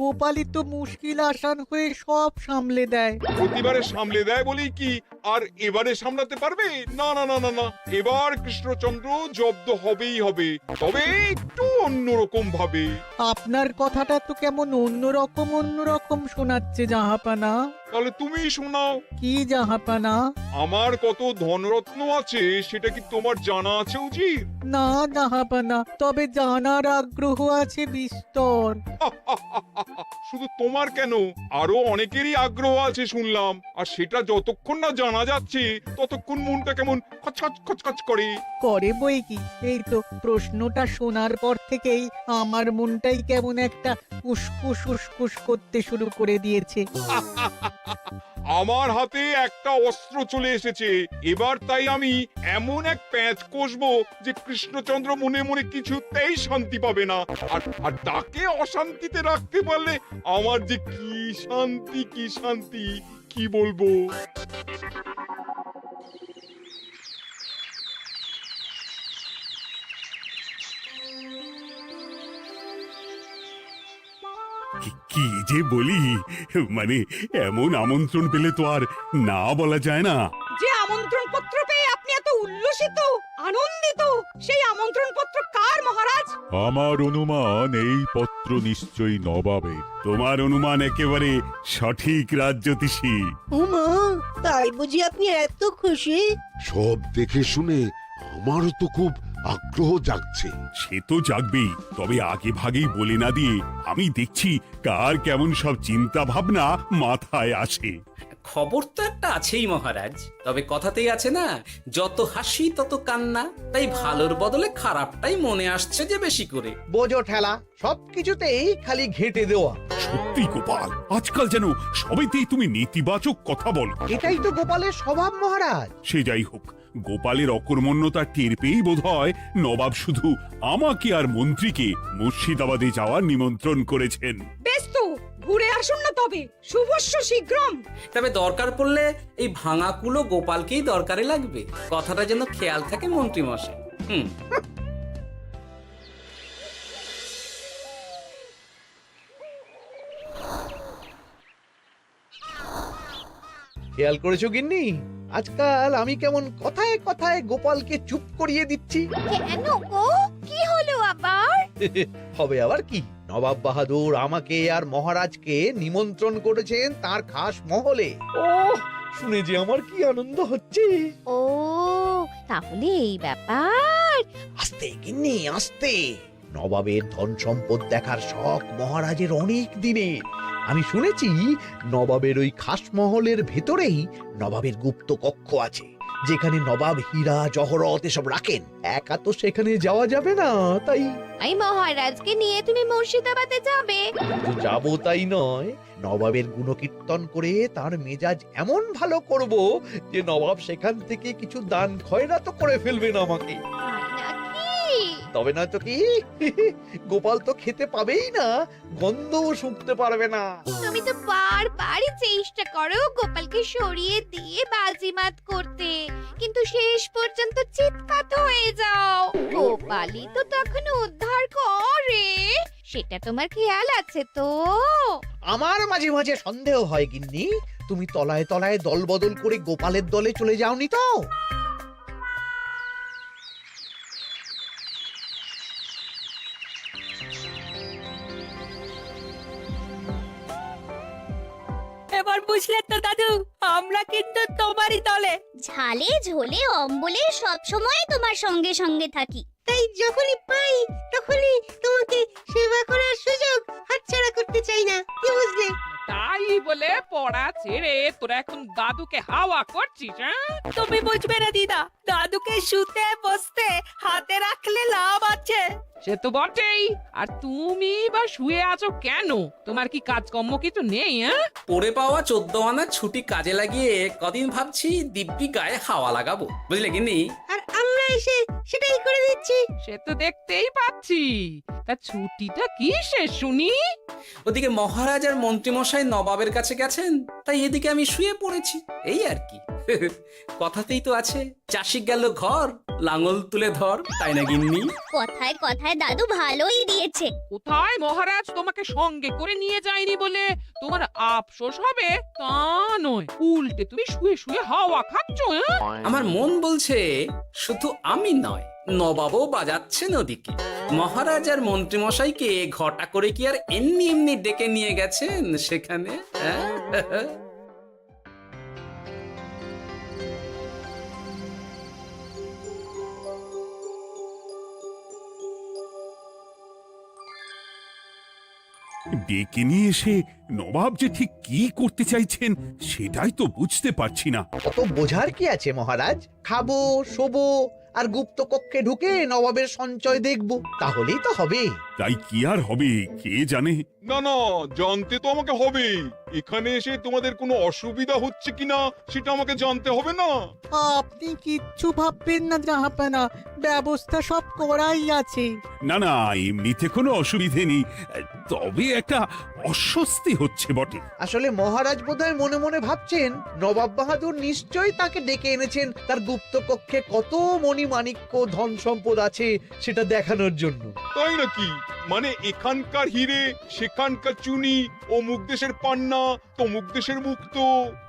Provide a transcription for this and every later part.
গোপালই তো মুশকিল আসান হয়ে সব সামলে দেয়। প্রতিবারে সামলে দেয় বলেই কি আর এবারে সামলাতে পারবে? না না না না না, এবার কৃষ্ণচন্দ্র জব্দ হবেই হবে, তবে একটু অন্যরকম ভাবে। আপনার কথাটা তো কেমন অন্যরকম শোনাচ্ছে জাহাপানা। তাহলে তুমি শোনাও। কি জাহাপানা? আমার কত ধনরত্ন আছে সেটা কি তোমার জানা আছে উচিত? না জাহাপানা, তবে জানার আগ্রহ আছে বিস্তর। শুধু তোমার কেন, আরো অনেকেরই আগ্রহ আছে শুনলাম, আর সেটা যতক্ষণ না জানা যাচ্ছে ততক্ষণ মনটা কেমন খচখচ খচখচ করে। করে বই কি, এই তো প্রশ্নটা শোনার পর থেকেই আমার মনটাই কেমন একটা উসকুস উসকুস করতে শুরু করে দিয়েছে। আমার হাতে একটা অস্ত্র চলে এসেছে, এবার তাই আমি এমন এক প্যাঁচ কষবো যে কৃষ্ণচন্দ্র মনে মনে কিছুতেই শান্তি পাবে না, আর তাকে অশান্তিতে রাখতে পারলে আমার যে কি শান্তি কি বলবো। কি যে বলি, মানে এমন আমন্ত্রণ পেলে তো আর না বলা যায় না। যে আমন্ত্রণ পত্র পেয়ে আপনি এত উল্লসিত আনন্দিত, সেই আমন্ত্রণ পত্র কার মহারাজ? আমার অনুমান এই পত্র নিশ্চয়ই নবাবের। তোমার অনুমান একেবারে সঠিক রাজ্যতীষী। উমা, তাই বুঝি আপনি এত খুশি? সব দেখে শুনে আমারও তো খুব আগ্রহ জাগছে। সে তো জাগবেই, তবে আগে ভাগেই বলে না দিয়ে আমি দেখছি কার কেমন সব চিন্তা ভাবনা মাথায় আসে। খবর তো একটা আছেই মহারাজ, তবে কথাতেই আছে না, যত হাসি তত কান্না, তাই ভালোর বদলে খারাপটাই মনে আসছে যে বেশি করে। বোঝো ঠেলা, সবকিছুতেই খালি ঘেঁটে দেওয়া। সত্যি গোপাল, আজকাল যেন সবেতেই তুমি নেতিবাচক কথা বলো। এটাই তো গোপালের স্বভাব মহারাজ। সে যাই হোক, গোপালের অকর্মণ্যতা টের পেয়েই বোধ হয় নবাব শুধু আমাকে আর মন্ত্রীকে মুর্শিদাবাদে যাওয়ার নিমন্ত্রণ করেছেন। বেশ তো, ঘুরে আসুন না তবে, শুভস্য শীঘ্রম। তবে দরকার পড়লে এই ভাঙা কুলো গোপালকেই দরকারে লাগবে, কথাটা যেন খেয়াল থাকে মন্ত্রী মশাই। খেয়াল করেছো গিন্নি, আজকাল আমি কেমন কথায় কথায় গোপালকে চুপ করিয়ে দিচ্ছি? কেন গো, কি হলো আবার? হবে আবার কি, নবাব বাহাদুর আমাকে আর মহারাজকে নিমন্ত্রণ করেছেন তার খাস মহলে। ও শুনে যে আমার কি আনন্দ হচ্ছে। ও তাহলে এই ব্যাপার। আস্তে গিন্নি আস্তে, নবাবের ধন সম্পদ দেখার শখ মহারাজের অনেক দিনের। আমি শুনেছি নবাবের ওই খাস মহলের ভেতরেই নবাবের গুপ্ত কক্ষ আছে, যেখানে নবাব হীরা জহরত এসব রাখেন। একা তো সেখানে যাওয়া যাবে না, তাই এই মহারাজকে নিয়ে তুমি মুর্শিদাবাদে যাবে? শুধু যাবো তাই নয়, নবাবের গুণকীর্তন করে তার মেজাজ এমন ভালো করব যে নবাব সেখান থেকে কিছু দান খয়রাত করে ফেলবেন আমাকে। তাই নাকি? তবে নয় তো কি, গোপাল তো খেতে পাবেই না, গন্ধও শুঁকতে পারবে না। তুমি তো বারবারই চেষ্টা করো গোপালকে সরিয়ে দিয়ে বাজিমাত করতে, কিন্তু শেষ পর্যন্ত চিৎপাত হয়ে যাও। গোপালই তো তখন উদ্ধার করে, সেটা তোমার খেয়াল আছে তো? আমার মাঝে মাঝে সন্দেহ হয় গিন্নি, তুমি তলায় তলায় দল বদল করে গোপালের দলে চলে যাওনি তো? এবার বুঝলে তো দাদু, আমরা কিন্তু তোমারই দলে। ঝালে ঝোলে অম্বলে সব সময় তোমার সঙ্গে সঙ্গে থাকি। তাই যখনই পাই তখনই তোমাকে সেবা করার সুযোগ হাতছাড়া করতে চাই না, কি বুঝলে? তাই বলে পড়া ছেড়ে তোরা এখন দাদুকে হাওয়া করছিস? তুমি বুঝবে না দিদা, দাদুকে শুতে বসতে হাতে রাখলে লাভ আছে। সে তো বটেই, আর তুমি বা শুয়ে আছো কেন? তোমার কি কাজকর্ম কিছু নেই? পড়ে পাওয়া 14 আনার ছুটি কাজে লাগিয়ে কদিন ভাবছি দিব্যি গায়ে হাওয়া লাগাবো, বুঝলে গিন্নি? আর আমরা এসে সেটাই করে দিচ্ছি। সে তো দেখতেই পাচ্ছি, তা ছুটিটা কি শেষ শুনি? ওদিকে মহারাজ আর মন্ত্রীমশাই নবাবের কাছে গেছেন, তাই এদিকে আমি শুয়ে পড়েছি, এই আর কি। কথাতেই তো আছে, চাষি গেল ঘর লাঙল তুলে ধর, তাই না গিন্নি? কথায় কথায় দাদু ভালোই দিয়েছে। কোথায় মহারাজ তোমাকে সঙ্গে করে নিয়ে যায়নি বলে তোমার আফসোস হবে তা নয়, উল্টে তুমি শুয়ে শুয়ে হাওয়া খাচ্ছ। আমার মন বলছে শুধু আমি নয়, নবাবও বাজাচ্ছেন ওদিকে। মহারাজ আর মন্ত্রীমশাইকে ঘটা করে কি আর এমনি এমনি ডেকে নিয়ে গেছেন সেখানে? ডেকে নিয়ে এসে নবাব যে ঠিক কি করতে চাইছেন সেটাই তো বুঝতে পারছি না। অত বোঝার কি আছে মহারাজ? খাবো, শোবো আর গুপ্ত কক্ষে ঢুকে নবাবের সঞ্চয় দেখব, তাহলেই তো হবে। তাই কি আর হবে কে জানে। না না, জানতে তো আমাকে হবে। এখানে এসে তোমাদের কোনো অসুবিধা হচ্ছে কিনা সেটা আমাকে জানতে হবে না? আপনি কিচ্ছু ভাববেন না জাহাপানা, ব্যবস্থা সব করাই আছে। না না, এমনিতে কোনো অসুবিধে নেই, তবে একটা অস্বস্তি হচ্ছে বটে। আসলে মহারাজ বোধহয় মনে মনে ভাবছেন নবাব বাহাদুর নিশ্চয়ই তাকে ডেকে এনেছেন তার গুপ্ত কক্ষে কত মণিমাণিক্য ধন সম্পদ আছে সেটা দেখানোর জন্য। তাই নাকি? মানে এখানকার হিরে, সেখানকার চুনি, অমুক দেশের পান্না, তমুক দেশের মুক্তো।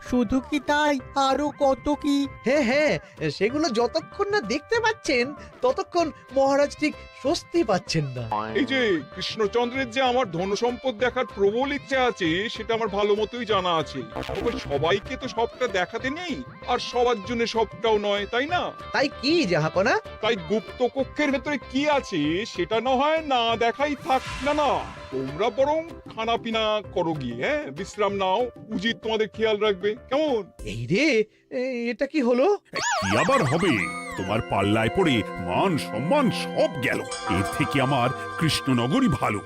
শুধু কি তাই, আরো কত কি। হ্যাঁ হ্যাঁ, সেগুলো যতক্ষণ না দেখতে পাচ্ছেন ততক্ষণ মহারাজ ঠিক স্বস্তি পাচ্ছেন না। এই যে কৃষ্ণচন্দ্রের যে আমার ধন সম্পদ দেখার প্রবল ইচ্ছা আছে সেটা আমার ভালো মতোই জানা আছে। তবে সবাইকে তো সবটা দেখাতে নেই, আর সবার জন্য সবটাও নয়, তাই না? তাই কি জাহাপনা? তাই গুপ্ত কক্ষের ভেতরে কি আছে সেটা না হয় না দেখাই থাক। না না, তোমরা বরং খানা পিনা করো গিয়ে, হ্যাঁ, বিশ্রাম নাও। উজিত তোমাদের খেয়াল রাখবে, কেমন? এই রে, এটা কি হলো? কি আবার হবে? তোমার পাল্লায় পড়ে মান সম্মান সব গেল। এর থেকে আমার কৃষ্ণনগরই ভালো।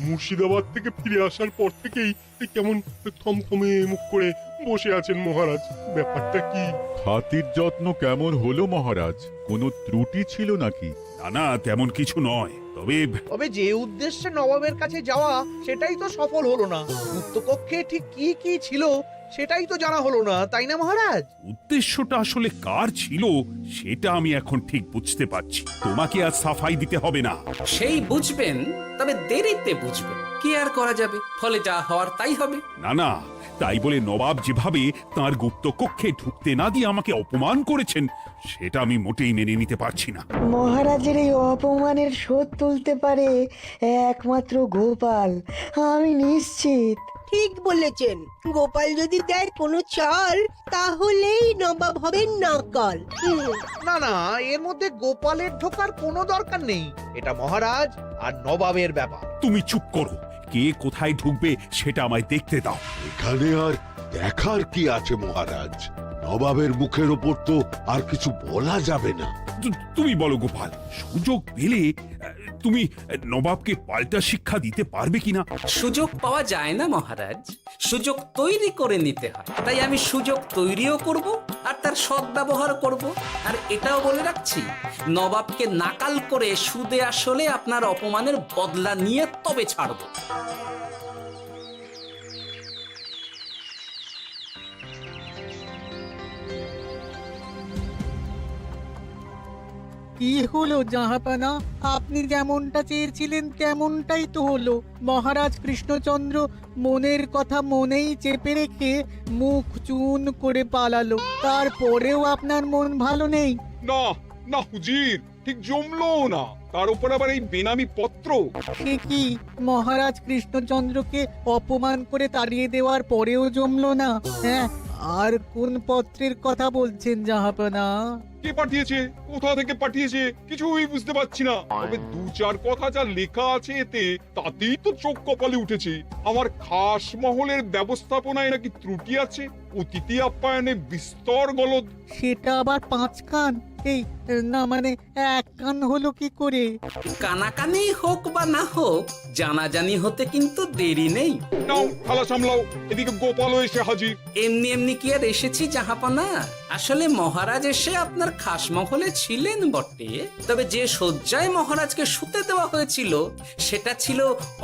মুর্শিদাবাদ থেকে ফিরে আসার পর থেকেই কেমন থমথমে মুখ করে বসে আছেন মহারাজ। ব্যাপারটা কি? হাতির যত্ন কেমন হলো মহারাজ? কোনো ত্রুটি ছিল নাকি? না না, তেমন কিছু নয়, তবে যে উদ্দেশ্যে নবাবের কাছে যাওয়া সেটাই তো সফল হলো না। গুপ্ত কক্ষে ঠিক কি কি ছিল সেটাই তো জানা হলো না, তাই না মহারাজ? উদ্দেশ্যটা আসলে কার ছিল সেটা আমি এখন ঠিক বুঝতে পারছি। তোমাকে আজ সাফাই দিতে হবে না। সেই বুঝবেন, তবে দেরিতে বুঝবেন। কি আর করা যাবে, ফলে যা হওয়ার তাই হবে। না না, তাই বলে নবাব যেভাবে তার গুপ্ত কক্ষে ঢুকতে না দিয়ে আমাকে অপমান করেছেন সেটা আমি মোটেই মেনে নিতে পারছি না। মহারাজের এই অপমানের শোধ তুলতে পারে একমাত্র গোপাল, আমি নিশ্চিত। ঠিক বলেছেন, গোপাল যদি দেয় কোনো চাল তাহলেই নবাব হবেন নকল। না না, এর মধ্যে গোপালের ঢোকার কোনো দরকার নেই। এটা মহারাজ আর নবাবের ব্যাপার। তুমি চুপ করো, কে কোথায় ঢুকবে সেটা আমায় দেখতে দাও। এখানে আর দেখার কি আছে মহারাজ? নবাবের মুখের ওপর তো আর কিছু বলা যাবে না। তুমি বলো গোপাল, সুযোগ পেলে তুমি নবাবকে পাল্টা শিক্ষা দিতে পারবে কিনা? সুযোগ পাওয়া যায় না মহারাজ, সুযোগ তৈরি করে নিতে হয়। তাই আমি সুযোগ তৈরিও করব আর তার সদ্ব্যবহার করব। আর এটাও বলে রাখছি, নবাবকে নাকাল করে সুদে আসলে আপনার অপমানের বদলা নিয়ে তবে ছাড়ব। কি হলো জাহাপানা, আপনি যেমনটা চেয়েছিলেন তেমনটাই তো হলো। মহারাজ কৃষ্ণচন্দ্র মনের কথা মনেই চেপে রেখে মুখ চুন করে পালালো, তারপরেও আপনার মন ভালো নেই? না না হুজির, ঠিক জমলো না। তার উপর আবার এই বেনামি পত্র। সে কি, মহারাজ কৃষ্ণচন্দ্রকে অপমান করে তাড়িয়ে দেওয়ার পরেও জমলো না? হ্যাঁ, আর কোন পত্রের কথা বলছেন জাহাপানা? কে পাঠিয়েছে, কোথা থেকে পাঠিয়েছে কিছুই বুঝতে পারছি না। তবে দু চার কথা যা লেখা আছে এতে, তাতেই তো চোখ কপালে উঠেছে। আমার খাস মহলের ব্যবস্থাপনায় নাকি ত্রুটি আছে, অতিথি আপ্যায়নে বিস্তর গলদ। সেটা আবার 5 কান? এই না, মানে 1 কান হলো কি করে? কানাকানি হোক বা না হোক, জানাজানি হতে কিন্তু দেরি নেই। নাও থালা সামলাও, এদিকে গোপালও এসে হাজির। এমনি এমনি কি আর এসেছি জাহাপানা? আসলে মহারাজ এসে আপনার খাসমহলে ছিলেন বটে, তবে যে শয্যায় মহারাজকে শুতে দেওয়া হয়েছিল সেটা ছিল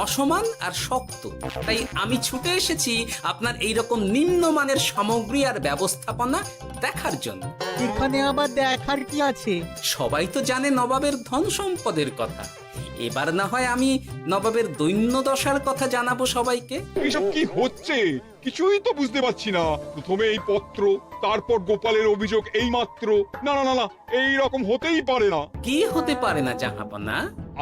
অসমান আর শক্ত। তাই আমি ছুটে এসেছি আপনার এইরকম নিম্নমানের সামগ্রী আর ব্যবস্থাপনা দেখার জন্য। এখানে আবার দেখার কি আছে? সবাই তো জানে নবাবের ধন সম্পদের কথা, এবার না হয় আমি নবাবের দৈন্য দশার কথা জানাবো সবাইকে। এইসব কি হচ্ছে কিছুই তো বুঝতে পারছি না। প্রথমে এই পত্র, তারপর গোপালের অভিযোগ এই মাত্র। না না না না, এই রকম হতেই পারে না। কি হতে পারে না জাহাপনা?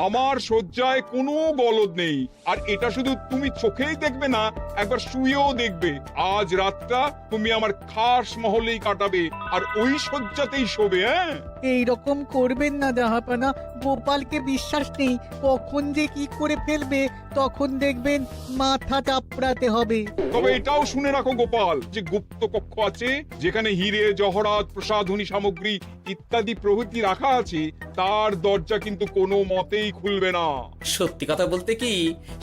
আমার শয্যায় কোনো গলদ নেই, আর এটা শুধু তুমি চোখেই দেখবে না, একবার শুয়েও দেখবে। আজ রাতটা তুমি আমার খাস মহলেই কাটাবে, আর ওই শয্যাতেই শোবে। হ্যাঁ, এই রকম করবেন না জাহাপানা, গোপালকে বিশ্বাস নেই, কখন যে কি করে ফেলবে তখন দেখবেন মাথা চাপড়াতে হবে। তবে এটাও শুনে রাখো গোপাল, যে গুপ্ত কক্ষ আছে যেখানে হিরে জহরাত প্রসাধনী সামগ্রী ইত্যাদি প্রভৃতি রাখা আছে, তার দরজা কিন্তু কোনো মতেই খুলবে না। সত্যি কথা বলতে কি,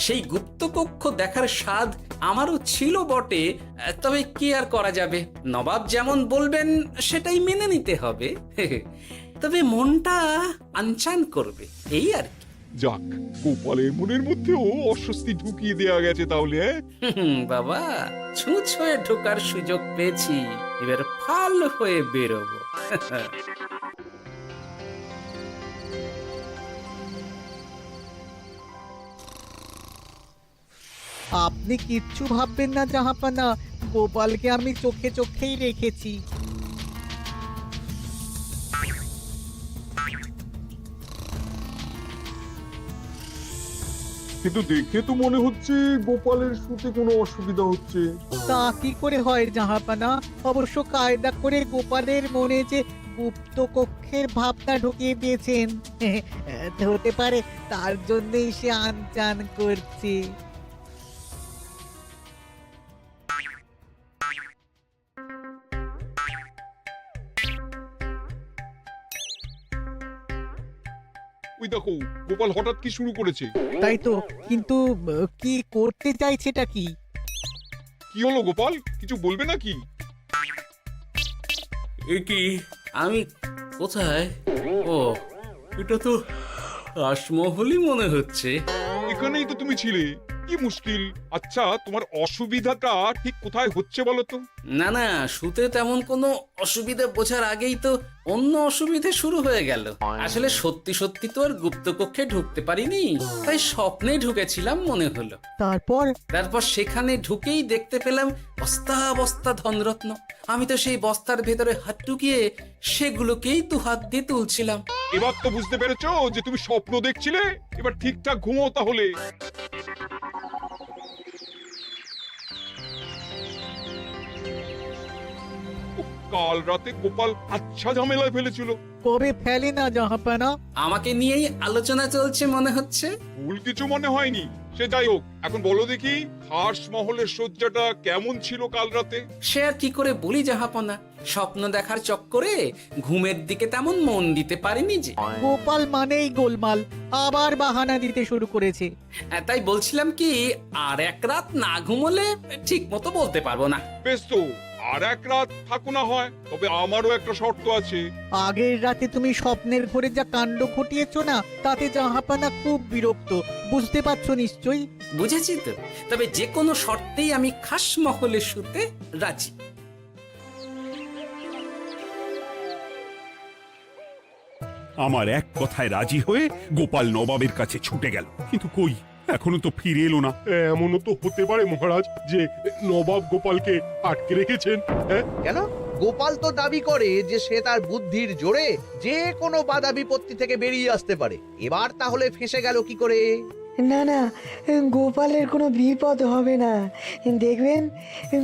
সেই গুপ্তকক্ষ দেখার স্বাদ আমারও ছিল বটে, তবে কি আর করা যাবে, নবাব যেমন বলবেন সেটাই মেনে নিতে হবে। তবে মনটা আনচান করবে, এই আর কি। যাক, গোপালের মনের মধ্যেও অস্বস্তি ঢুকিয়ে দেয়া গেছে তাহলে। বাবা, ছুঁচ হয়ে ঢোকার সুযোগ পেয়েছি, এবার ফাল হয়ে বেরোবো। আপনি কিচ্ছু ভাববেন না জাহাপানা, গোপালকে আমি চোখে চোখেই রেখেছি। কিন্তু দেখে তো মনে হচ্ছে গোপালের শুতে কোনো অসুবিধা হচ্ছে। তা কি করে হয় জাহাপানা? অবশ্য কায়দা করে গোপালের মনে যে গুপ্ত কক্ষের ভাবনা ঢুকিয়ে দিয়েছেন, হতে পারে তার জন্যই সে আনচান করছে। ওই দেখো, গোপাল হঠাৎ কি শুরু করেছে। তাই তো, কিন্তু কি করতে চাইছেটা কি? কি হলো গোপাল, কিছু বলবে নাকি? এ কি, আমি কোথায়? ও, এটা তো রাসমহলই মনে হচ্ছে। এখানেই তো তুমি ছিলে, কি মুশকিল। আচ্ছা, তোমার অসুবিধাটা ঠিক কোথায় হচ্ছে বলো তো? না না, শুতে তেমন কোনো অসুবিধা বোঝার আগেই তো অন্য অসুবিধে শুরু হয়ে গেল। আসলে সত্যি সত্যি তো আর গুপ্তকক্ষে ঢুকতে পারিনি, তাই স্বপ্নে ঢুকেছিলাম মনে হলো। তারপর সেখানে ঢুকেই দেখতে পেলাম বস্তা বস্তা ধনরত্ন। আমি তো সেই বস্তার ভেতরে হাত ঢুকিয়ে সেগুলোকেই তো হাত দিয়ে তুলছিলাম। এবার তো বুঝতে পেরেছো যে তুমি স্বপ্ন দেখছিলে। এবার ঠিকঠাক ঘুমো তাহলে। কাল রাতে গোপাল আচ্ছা ঝামেলায় ফেলেছিল। কবে ফেলে না জাহাপানা? আমাকে নিয়েই আলোচনা চলছে মনে হচ্ছে। ভুল কিছু মনে হয়নি, সে যাই হোক, এখন বলো দেখি খাস মহলের শয্যাটা কেমন ছিল কাল রাতে? সে আর কি করে বলি জাহাপনা, স্বপ্ন দেখার চক্করে ঘুমের দিকে তেমন মন দিতে পারিনি যে। গোপাল মানেই গোলমাল, আবার বাহানা দিতে শুরু করেছে। তাই বলছিলাম কি, আর এক রাত না ঘুমোলে ঠিক মতো বলতে পারবো না। বেশ তো, আর এক রাত থাকো না হয়, তবে আমারও একটা শর্ত আছে। আগের রাতে তুমি স্বপ্নের ঘরে যা কাণ্ড ঘটিয়েছো না, তাতে জাহাপানা খুব বিরক্ত, বুঝতে পারছো নিশ্চয়ই। বুঝেছি তো, তবে যে কোনো শর্তেই আমি খাস মহলে শুতে রাজি। আমার এক কথায় রাজি হয়ে গোপাল নবাবের কাছে ছুটে গেল, কিন্তু কই, এখনো তো ফিরে এলো না। এমনও তো হতে পারে মহারাজ যে নবাব গোপালকে আটকে রেখেছেন। হ্যাঁ, কেন? গোপাল তো দাবি করে যে সে তার বুদ্ধির জোরে যে কোনো বাধা বিপত্তি থেকে বেরিয়ে আসতে পারে। এবার তাহলে ফেঁসে গেল কি করে? না না, গোপালের কোনো বিপদ হবে না, দেখবেন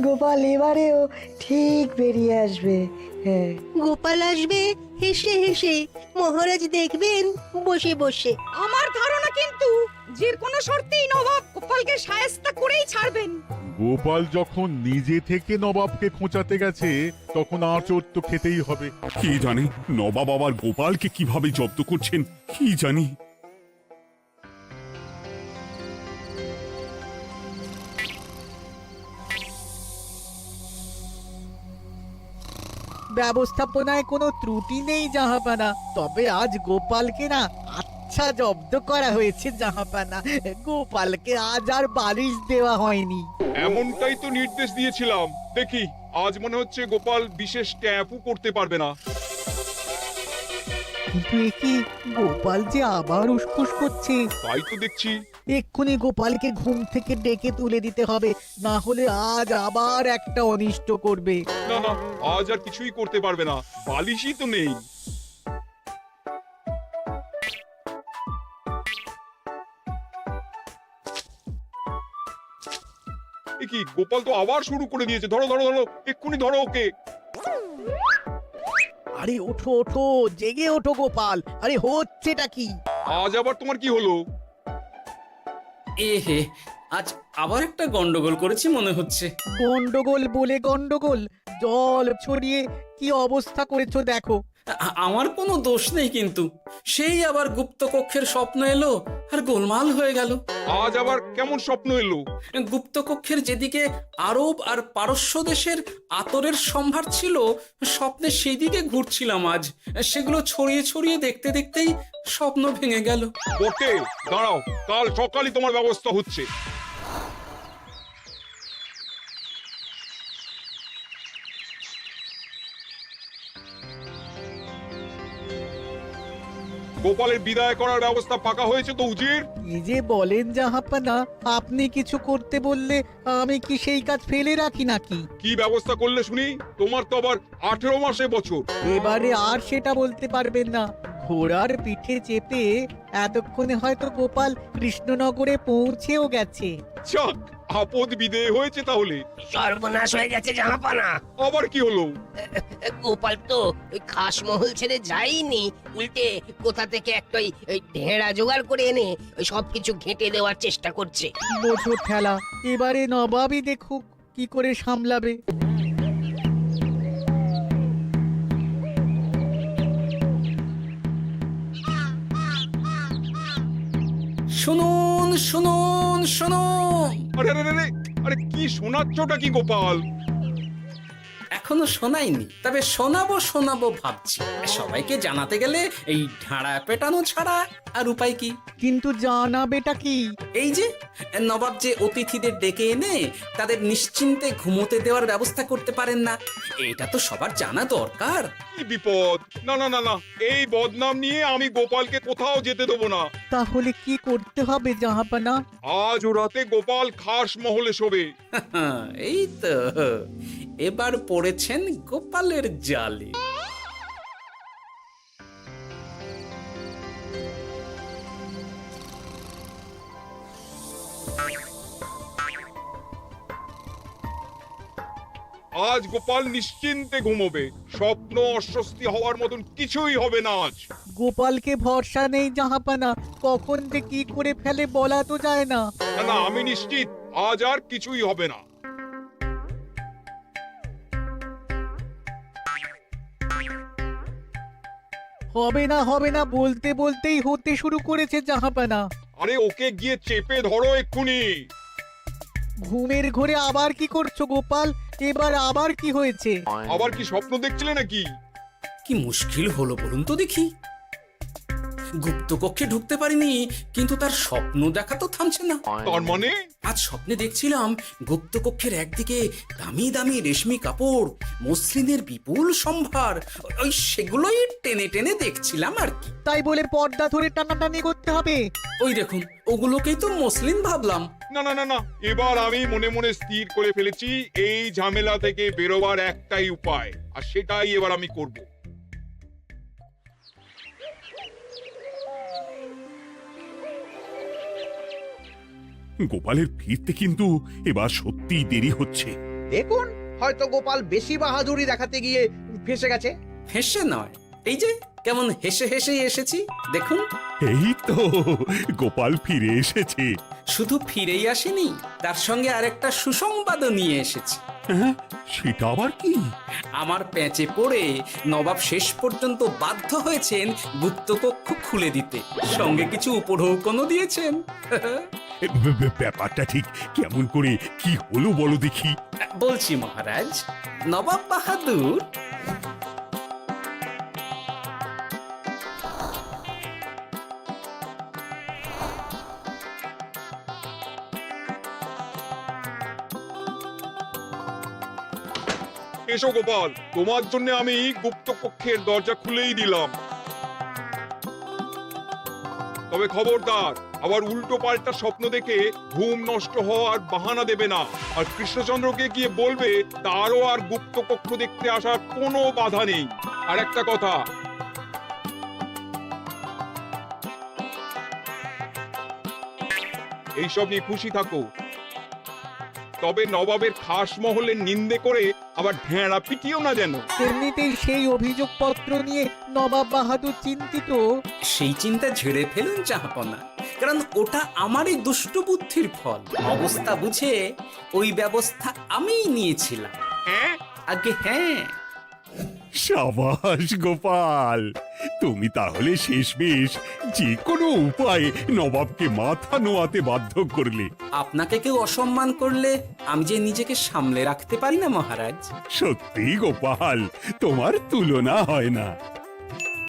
গোপাল এবারেও ঠিক বেরিয়ে আসবে। হ্যাঁ, গোপাল আসবে হেসে হেসে, মহারাজ দেখবেন বসে বসে। আমার ধারণা কিন্তু যে কোনো শর্তেই নবাব গোপালকে শায়েস্তা করেই ছাড়বেন। গোপাল যখন নিজে থেকে নবাবকে খোঁচাতে গেছে, তখন আঁচড় তো খেতেই হবে। কি জানে নবাব আবার গোপালকে কিভাবে জব্দ করছেন, কি জানি। ব্যবস্থাপনায় কোনো ত্রুটি নেই জাহাপানা, তবে আজ গোপালকে না আচ্ছা জব্দ করা হয়েছে জাহাপানা। গোপালকে আজ আর বালিশ দেওয়া হয়নি। এমনটাই তো নির্দেশ দিয়েছিলাম। দেখি আজ মনে হচ্ছে গোপাল বিশেষ ট্যাপও করতে পারবে না। কিন্তু এ কি, গোপাল যে আবার উসখুস করছে। তাই তো দেখছি। এক্ষুনি গোপালকে ঘুম থেকে ডেকে তুলে দিতে হবে, না হলে আজ আবার একটা অনিষ্ট করবে। না না, আজ আর কিছুই করতে পারবে না, বালিশই তো নেই। এ কি, গোপাল তো আবার শুরু করে দিয়েছে। ধরো ধরো ধরো, এক্ষুনি ধরো ওকে। আরে ওঠো ওঠো, জেগে ওঠো গোপাল। আরে হচ্ছেটা কি? আজ আবার তোমার কি হলো? এ হে, আজ আবার একটা গন্ডগোল করেছি মনে হচ্ছে। গন্ডগোল বলে গন্ডগোল, জল ছড়িয়ে কি অবস্থা করেছো দেখো। আমার কোনো দোষ নেই, কিন্তু সেই আবার গুপ্ত কক্ষের স্বপ্ন এলো আর গোলমাল হয়ে গেল। আজ আবার কেমন স্বপ্ন এলো? গুপ্ত কক্ষের যেদিকে আরব আর পারস্য দেশের আতরের সম্ভার ছিল, স্বপ্নে সেই দিকে ঘুরছিলাম আজ। সেগুলো ছড়িয়ে ছড়িয়ে দেখতে দেখতেই স্বপ্ন ভেঙে গেল। বটে, দাঁড়াও, কাল সকালই তোমার ব্যবস্থা হচ্ছে। গোপালের বিদায় করার ব্যবস্থা পাকা হয়েছে তো উজির? কি যে বলেন জাহাপানা, আপনি কিছু করতে বললে আমি কি সেই কাজ ফেলে রাখি নাকি? কি ব্যবস্থা করলে শুনি? তোমার তো আবার 18 মাসে বছর। এবারে আর সেটা বলতে পারবেন না। ঘোড়ার পিঠে চেপে এতক্ষণে হয়তো গোপাল কৃষ্ণনগরে পৌঁছেও গেছে। যাক, আপদ বিদেয় হয়েছে তাহলে। সর্বনাশ হয়ে গেছে জাহাপানা। আবার কি হলো? গোপাল তো ওই খাসমহল ছেড়ে যায়নি, উল্টে কোথা থেকে একটা ওই ঢেড়া জোগাড় করে এনে ওই সবকিছু ঘেঁটে দেওয়ার চেষ্টা করছে। বোঝো ঠেলা, এবারে নবাবই দেখুক কি করে সামলাবে। শুনুন শুনুন শুনুন। আরে আরে আরে, আরে কি শোনাচ্ছটা কি গোপাল? এখনো শোনাইনি, তবে শোনাবো শোনাবো ভাবছি। সবাইকে জানাতে গেলে এই ঢাড়া পেটানো ছাড়া আর উপায় কি? কিন্তু জানাবেটা কি? এই যে নবাব যে অতিথিদের ডেকে এনে তাদের নিশ্চিন্তে ঘুমোতে দেওয়ার ব্যবস্থা করতে পারেন না, এটা তো সবার জানা দরকার। কি বিপদ! না না না না, এই বদনাম নিয়ে আমি গোপালকে কোথাও যেতে দেবো না। তাহলে কি করতে হবে জাহাপানা? আজ ও রাতে গোপাল খাস মহলে শোবে। এই তো এবার পড়েছেন গোপালের জালে। আজ গোপাল নিশ্চিন্তে ঘুমোবে। স্বপ্ন অস্বস্তি হওয়ার মতন কিছুই হবে না আজ। গোপালকে ভরসা নেই জাহাপানা, কখন যে কি করে ফেলে বলা তো যায় না। না না, আমি নিশ্চিত আজ আর কিছুই হবে না। হবে না বলতে বলতেই হতে শুরু করেছে জাহাপানা। আরে ওকে গিয়ে চেপে ধরো এক্ষুনি। ঘুমের ঘোরে আবার কি করছো গোপাল? এবার আবার কি হয়েছে? আবার কি স্বপ্ন দেখছিলে নাকি? কি মুশকিল হলো বলুন তো দেখি। গুপ্ত কক্ষে ঢুকতে পারিনি, কিন্তু তার স্বপ্ন দেখা তো থামছে না। তার মানে? আজ স্বপ্নে দেখছিলাম গুপ্ত কক্ষের একদিকে দামি দামি রেশমি কাপড়, মসলিনের বিপুল সম্ভার, ওই সেগুলোই টেনে টেনে দেখছিলাম আর কি। তাই বলে পর্দা ধরে টানাটানি করতে হবে? ওই দেখুন, ওগুলোকেই তো মসলিন ভাবলাম। না না না না, এবার আমি মনে মনে স্থির করে ফেলেছি এই ঝামেলা থেকে বেরোবার একটাই উপায়, আর সেটাই এবার আমি করব। গোপালের ফিরতে কিন্তু এবার সত্যিই দেরি হচ্ছে। দেখুন, হয়তো গোপাল বেশি বাহাদুরি দেখাতে গিয়ে ফেসে গেছে। হেসে নয়, এই যে কেমন হেসে হেসেই এসেছি দেখুন। এই তো গোপাল ফিরে এসেছে। শুধু ফিরেই আসেনি, তার সঙ্গে আরেকটা সুসংবাদও নিয়ে এসেছি। হ্যাঁ, সেটা আবার কি? আমার প্যাঁচে পড়ে নবাব শেষ পর্যন্ত বাধ্য হয়েছেন গুপ্তকক্ষ খুলে দিতে, সঙ্গে কিছু উপঢৌকনও দিয়েছেন। ব্যাপারটা ঠিক কেমন করে কি হলো বলো দেখি। বলছি মহারাজ, নবাব বাহাদুর এসো গোপাল, তোমার জন্য আমি গুপ্ত কক্ষের দরজা খুলেই দিলাম। তবে খবরদার, আবার উল্টো পাল্টা স্বপ্ন দেখে ঘুম নষ্ট হওয়ার বাহানা দেবে না। আর কৃষ্ণচন্দ্রকে গিয়ে বলবে তারও আর গুপ্ত কক্ষ দেখতে আসার কোনো বাধা নেই। আর একটা কথা, এইসব নিয়ে খুশি থাকো, তবে নবাবের খাস মহলের নিন্দে করে আবার ঢেঁড়া পিটিও না যেন। এমনিতেই সেই অভিযোগপত্র নিয়ে নবাব বাহাদুর চিন্তিত। সেই চিন্তা ঝেড়ে ফেলুন জাহাপনা, কারণ ওটা আমারই দুষ্ট বুদ্ধির ফল। অবস্থা বুঝে ওই ব্যবস্থা আমিই নিয়েছিলাম। হ্যাঁ, আগে হ্যাঁ। সাবাস গোপাল, তুমি তাহলে শেষমেশ যে কোনো উপায়ে নবাবকে মাথা নোয়াতে বাধ্য করলে। আপনাকে কেউ অসম্মান করলে আমি যে নিজেকে সামলে রাখতে পারি না মহারাজ। সত্যি গোপাল, তোমার তুলনা হয় না।